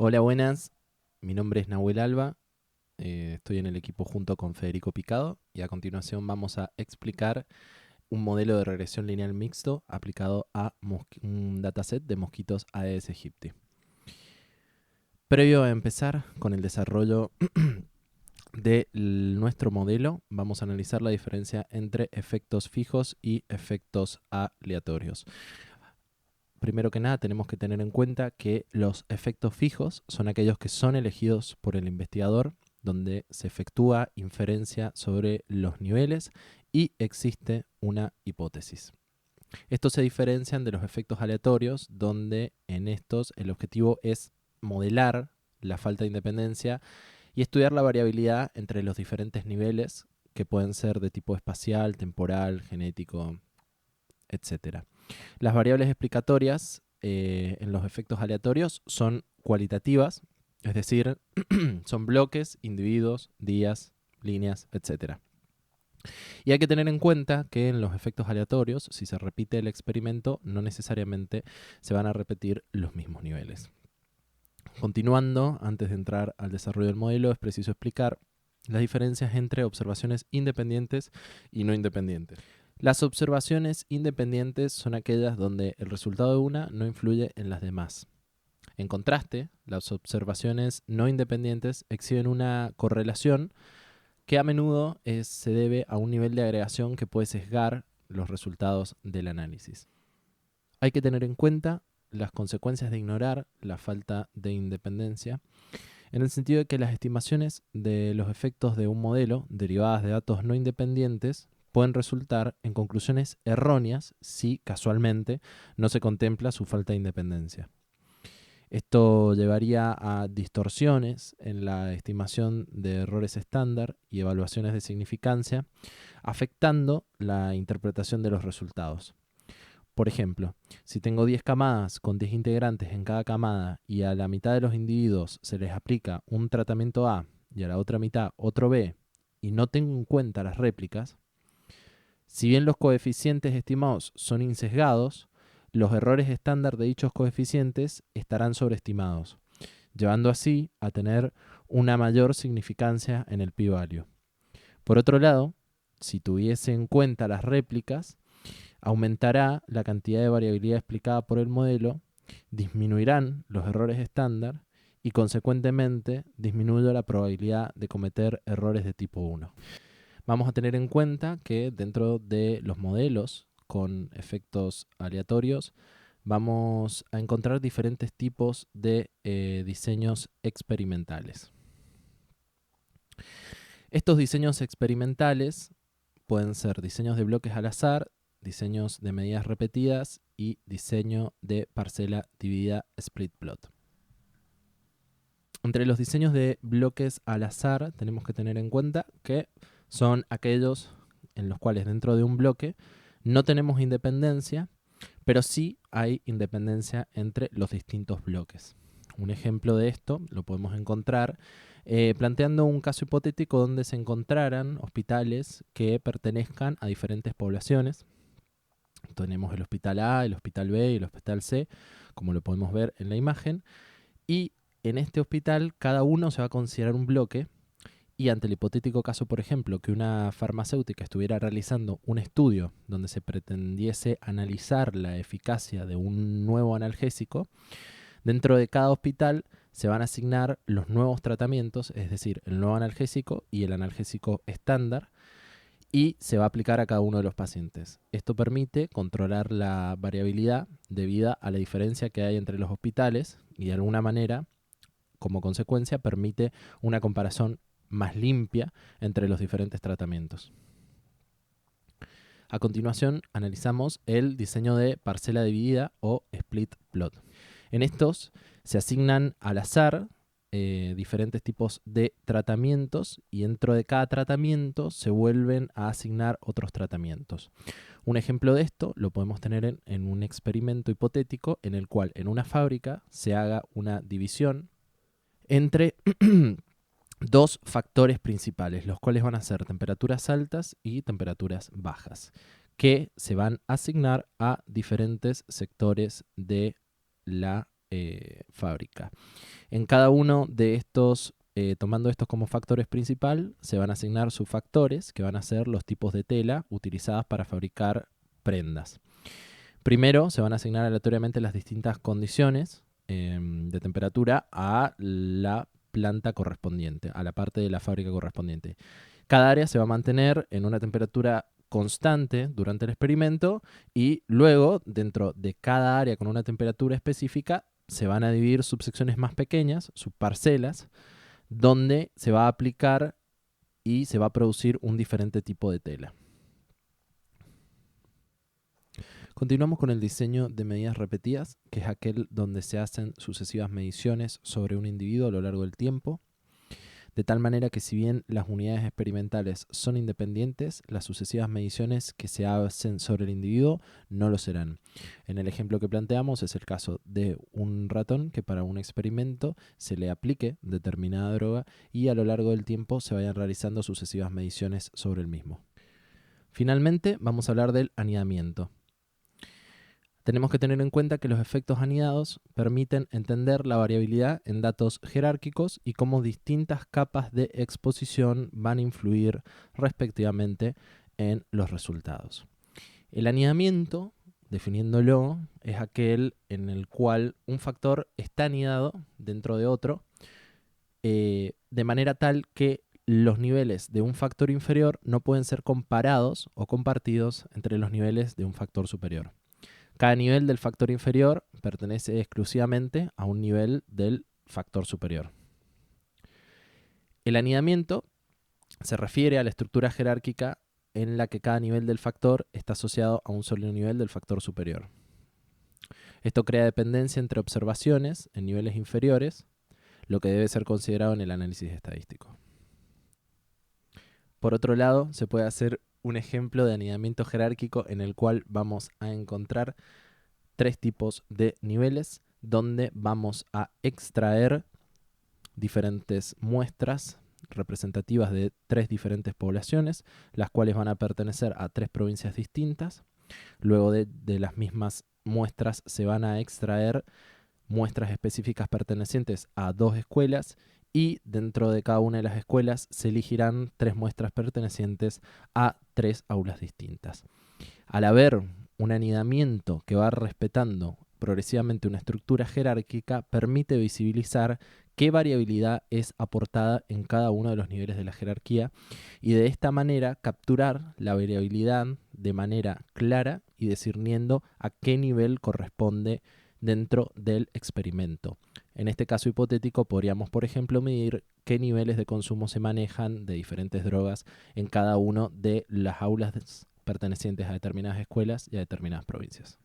Hola, buenas. Mi nombre es Nahuel Alba. Estoy en el equipo junto con Federico Picado y a continuación vamos a explicar un modelo de regresión lineal mixto aplicado a un dataset de mosquitos Aedes aegypti. Previo a empezar con el desarrollo de nuestro modelo, vamos a analizar la diferencia entre efectos fijos y efectos aleatorios. Primero que nada, tenemos que tener en cuenta que los efectos fijos son aquellos que son elegidos por el investigador, donde se efectúa inferencia sobre los niveles y existe una hipótesis. Estos se diferencian de los efectos aleatorios, donde en estos el objetivo es modelar la falta de independencia y estudiar la variabilidad entre los diferentes niveles, que pueden ser de tipo espacial, temporal, genético, etc. Las variables explicatorias en los efectos aleatorios son cualitativas, es decir, son bloques, individuos, días, líneas, etc. Y hay que tener en cuenta que en los efectos aleatorios, si se repite el experimento, no necesariamente se van a repetir los mismos niveles. Continuando, antes de entrar al desarrollo del modelo, es preciso explicar las diferencias entre observaciones independientes y no independientes. Las observaciones independientes son aquellas donde el resultado de una no influye en las demás. En contraste, las observaciones no independientes exhiben una correlación que a menudo se debe a un nivel de agregación que puede sesgar los resultados del análisis. Hay que tener en cuenta las consecuencias de ignorar la falta de independencia, en el sentido de que las estimaciones de los efectos de un modelo derivadas de datos no independientes pueden resultar en conclusiones erróneas si casualmente no se contempla su falta de independencia. Esto llevaría a distorsiones en la estimación de errores estándar y evaluaciones de significancia, afectando la interpretación de los resultados. Por ejemplo, si tengo 10 camadas con 10 integrantes en cada camada y a la mitad de los individuos se les aplica un tratamiento A y a la otra mitad otro B y no tengo en cuenta las réplicas, si bien los coeficientes estimados son insesgados, los errores estándar de dichos coeficientes estarán sobreestimados, llevando así a tener una mayor significancia en el p-value. Por otro lado, si tuviese en cuenta las réplicas, aumentará la cantidad de variabilidad explicada por el modelo, disminuirán los errores estándar y consecuentemente disminuye la probabilidad de cometer errores de tipo 1. Vamos a tener en cuenta que dentro de los modelos con efectos aleatorios vamos a encontrar diferentes tipos de diseños experimentales. Estos diseños experimentales pueden ser diseños de bloques al azar, diseños de medidas repetidas y diseño de parcela dividida split plot. Entre los diseños de bloques al azar tenemos que tener en cuenta que son aquellos en los cuales dentro de un bloque no tenemos independencia, pero sí hay independencia entre los distintos bloques. Un ejemplo de esto lo podemos encontrar planteando un caso hipotético donde se encontraran hospitales que pertenezcan a diferentes poblaciones. Tenemos el hospital A, el hospital B y el hospital C, como lo podemos ver en la imagen, y en este hospital cada uno se va a considerar un bloque y ante el hipotético caso, por ejemplo, que una farmacéutica estuviera realizando un estudio donde se pretendiese analizar la eficacia de un nuevo analgésico, dentro de cada hospital se van a asignar los nuevos tratamientos, es decir, el nuevo analgésico y el analgésico estándar, y se va a aplicar a cada uno de los pacientes. Esto permite controlar la variabilidad debido a la diferencia que hay entre los hospitales y de alguna manera, como consecuencia, permite una comparación más limpia entre los diferentes tratamientos. A continuación, analizamos el diseño de parcela dividida o split plot. En estos se asignan al azar diferentes tipos de tratamientos y dentro de cada tratamiento se vuelven a asignar otros tratamientos. Un ejemplo de esto lo podemos tener en un experimento hipotético en el cual en una fábrica se haga una división entre dos factores principales, los cuales van a ser temperaturas altas y temperaturas bajas, que se van a asignar a diferentes sectores de la fábrica. En cada uno de estos, tomando estos como factores principal, se van a asignar subfactores, que van a ser los tipos de tela utilizadas para fabricar prendas. Primero, se van a asignar aleatoriamente las distintas condiciones de temperatura a la planta correspondiente, a la parte de la fábrica correspondiente. Cada área se va a mantener en una temperatura constante durante el experimento y luego, dentro de cada área con una temperatura específica, se van a dividir subsecciones más pequeñas, subparcelas, donde se va a aplicar y se va a producir un diferente tipo de tela. Continuamos con el diseño de medidas repetidas, que es aquel donde se hacen sucesivas mediciones sobre un individuo a lo largo del tiempo, de tal manera que si bien las unidades experimentales son independientes, las sucesivas mediciones que se hacen sobre el individuo no lo serán. En el ejemplo que planteamos es el caso de un ratón que para un experimento se le aplique determinada droga y a lo largo del tiempo se vayan realizando sucesivas mediciones sobre el mismo. Finalmente, vamos a hablar del anidamiento. Tenemos que tener en cuenta que los efectos anidados permiten entender la variabilidad en datos jerárquicos y cómo distintas capas de exposición van a influir respectivamente en los resultados. El anidamiento, definiéndolo, es aquel en el cual un factor está anidado dentro de otro de manera tal que los niveles de un factor inferior no pueden ser comparados o compartidos entre los niveles de un factor superior. Cada nivel del factor inferior pertenece exclusivamente a un nivel del factor superior. El anidamiento se refiere a la estructura jerárquica en la que cada nivel del factor está asociado a un solo nivel del factor superior. Esto crea dependencia entre observaciones en niveles inferiores, lo que debe ser considerado en el análisis estadístico. Por otro lado, se puede hacer un ejemplo de anidamiento jerárquico en el cual vamos a encontrar tres tipos de niveles donde vamos a extraer diferentes muestras representativas de tres diferentes poblaciones, las cuales van a pertenecer a tres provincias distintas. Luego de las mismas muestras se van a extraer muestras específicas pertenecientes a dos escuelas y dentro de cada una de las escuelas se elegirán tres muestras pertenecientes a tres aulas distintas. Al haber un anidamiento que va respetando progresivamente una estructura jerárquica, permite visibilizar qué variabilidad es aportada en cada uno de los niveles de la jerarquía y de esta manera capturar la variabilidad de manera clara y discerniendo a qué nivel corresponde dentro del experimento. En este caso hipotético podríamos, por ejemplo, medir qué niveles de consumo se manejan de diferentes drogas en cada una de las aulas pertenecientes a determinadas escuelas y a determinadas provincias.